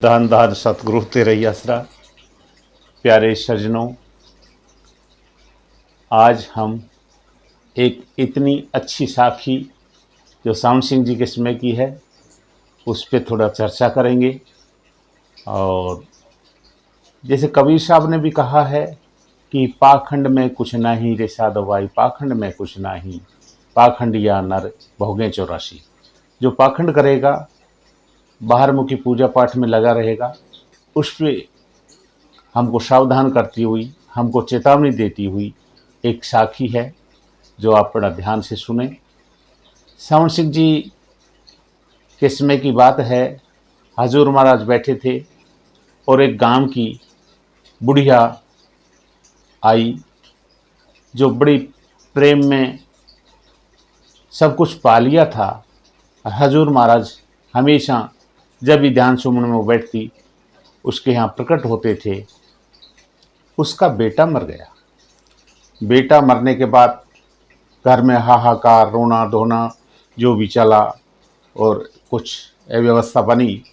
धन धन सतगुरु तेरे ही आसरा। प्यारे सज्जनों, आज हम एक इतनी अच्छी साखी जो सावन सिंह जी के समय की है उस पर थोड़ा चर्चा करेंगे। और जैसे कबीर साहब ने भी कहा है कि पाखंड में कुछ नहीं रे साधो भाई, पाखंड में कुछ नहीं, पाखंड या नर भोगे 84। जो पाखंड करेगा, बाहरमुखी पूजा पाठ में लगा रहेगा, उस पर हमको सावधान करती हुई, हमको चेतावनी देती हुई एक साखी है जो आप बड़ा ध्यान से सुने। सावन सिंह जी के समय की बात है। हजूर महाराज बैठे थे और एक गांव की बुढ़िया आई जो बड़ी प्रेम में सब कुछ पा लिया था। हजूर महाराज हमेशा जब भी ध्यान सुमन में वो बैठती उसके यहाँ प्रकट होते थे। उसका बेटा मर गया। बेटा मरने के बाद घर में हाहाकार, रोना धोना जो भी चला और कुछ अव्यवस्था बनी।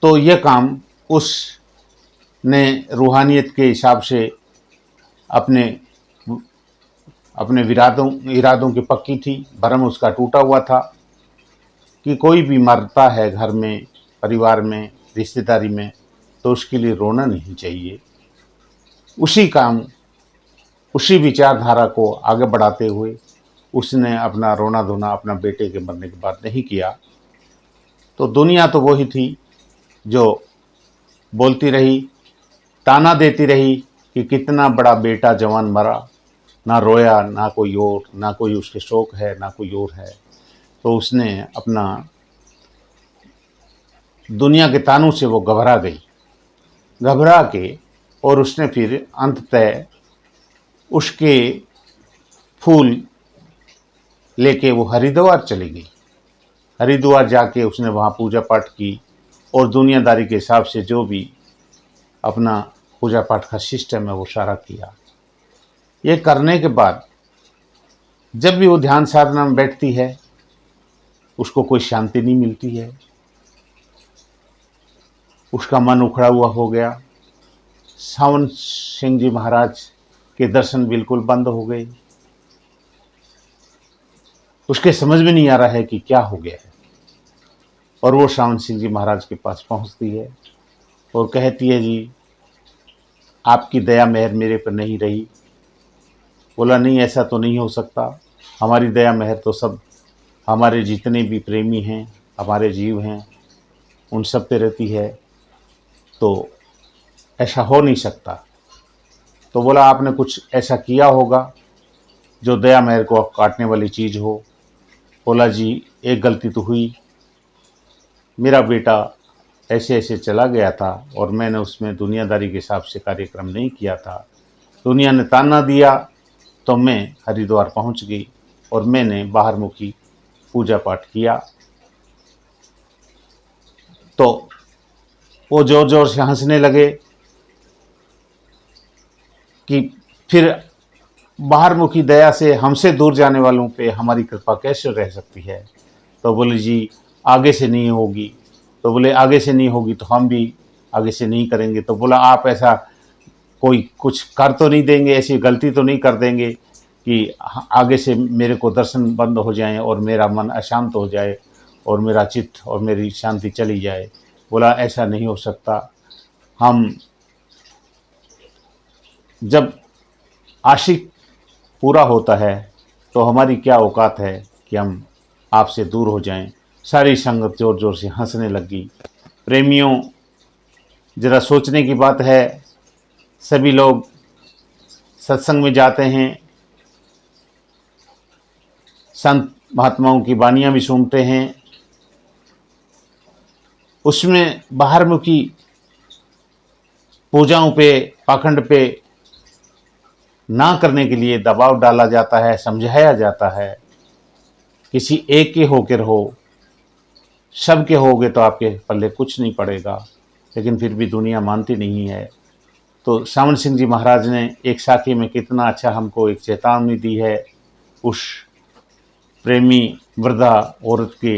तो यह काम उसने रूहानियत के हिसाब से अपने अपने इरादों की पक्की थी। भरम उसका टूटा हुआ था कि कोई भी मरता है घर में, परिवार में, रिश्तेदारी में, तो उसके लिए रोना नहीं चाहिए। उसी विचारधारा को आगे बढ़ाते हुए उसने अपना रोना धोना अपना बेटे के मरने के बाद नहीं किया। तो दुनिया तो वही थी जो बोलती रही, ताना देती रही कि कितना बड़ा बेटा जवान मरा, ना रोया, ना कोई और, ना कोई उसके शौक है, ना कोई और है। तो उसने अपना दुनिया के तानों से वो घबरा के और उसने फिर अंततः उसके फूल लेके वो हरिद्वार चली गई। हरिद्वार जाके उसने वहाँ पूजा पाठ की और दुनियादारी के हिसाब से जो भी अपना पूजा पाठ का सिस्टम है वो सारा किया। ये करने के बाद जब भी वो ध्यान साधना में बैठती है उसको कोई शांति नहीं मिलती है। उसका मन उखड़ा हुआ हो गया। सावन सिंह जी महाराज के दर्शन बिल्कुल बंद हो गए। उसके समझ में नहीं आ रहा है कि क्या हो गया है। और वो सावन सिंह जी महाराज के पास पहुंचती है और कहती है, जी आपकी दया मेहर मेरे पर नहीं रही। बोला, नहीं ऐसा तो नहीं हो सकता। हमारी दया मेहर तो सब हमारे जितने भी प्रेमी हैं, हमारे जीव हैं, उन सब पे रहती है, तो ऐसा हो नहीं सकता। तो बोला, आपने कुछ ऐसा किया होगा जो दया मेहर को काटने वाली चीज़ हो। बोला, जी एक गलती तो हुई। मेरा बेटा ऐसे ऐसे चला गया था और मैंने उसमें दुनियादारी के हिसाब से कार्यक्रम नहीं किया था। दुनिया ने ताना दिया तो मैं हरिद्वार पहुंच गई और मैंने बाहरमुखी पूजा पाठ किया। तो वो जोर जोर से हंसने लगे कि फिर बाहरमुखी दया से हमसे दूर जाने वालों पे हमारी कृपा कैसे रह सकती है। तो बोले, जी आगे से नहीं होगी। तो बोले, आगे से नहीं होगी तो हम भी आगे से नहीं करेंगे। तो बोला, आप ऐसा कोई कुछ कर तो नहीं देंगे, ऐसी गलती तो नहीं कर देंगे कि आगे से मेरे को दर्शन बंद हो जाएं और मेरा मन अशांत हो जाए और मेरा चित्त और मेरी शांति चली जाए। बोला, ऐसा नहीं हो सकता। हम जब आशिक पूरा होता है तो हमारी क्या औकात है कि हम आपसे दूर हो जाएं। सारी संगत जोर जोर से हंसने लगी। प्रेमियों, जरा सोचने की बात है। सभी लोग सत्संग में जाते हैं, संत महात्माओं की वानियाँ भी सुनते हैं, उसमें बाहरमुखी पूजाओं पे, पाखंड पे ना करने के लिए दबाव डाला जाता है, समझाया जाता है। किसी एक के होकर हो, सब के होगे तो आपके पल्ले कुछ नहीं पड़ेगा, लेकिन फिर भी दुनिया मानती नहीं है। तो सावन सिंह जी महाराज ने एक साखी में कितना अच्छा हमको एक चेतावनी दी है उस प्रेमी वृद्धा औरत के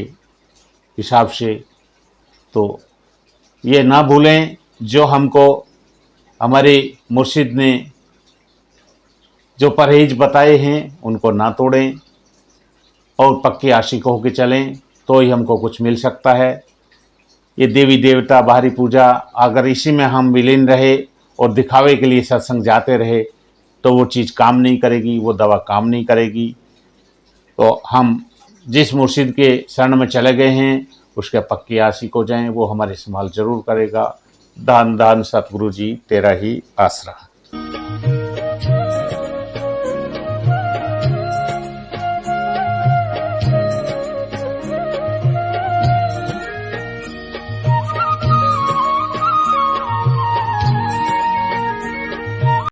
हिसाब से। तो ये ना भूलें, जो हमको हमारे मुर्शिद ने जो परहेज बताए हैं उनको ना तोड़ें और पक्के आशिक होकर चलें, तो ही हमको कुछ मिल सकता है। ये देवी देवता बाहरी पूजा अगर इसी में हम विलीन रहे और दिखावे के लिए सत्संग जाते रहे तो वो चीज़ काम नहीं करेगी, वो दवा काम नहीं करेगी। तो हम जिस मुर्शिद के शरण में चले गए हैं उसके पक्के आशिक हो जाएं, वो हमारी संभाल जरूर करेगा। दान दान सतगुरु जी तेरा ही आसरा।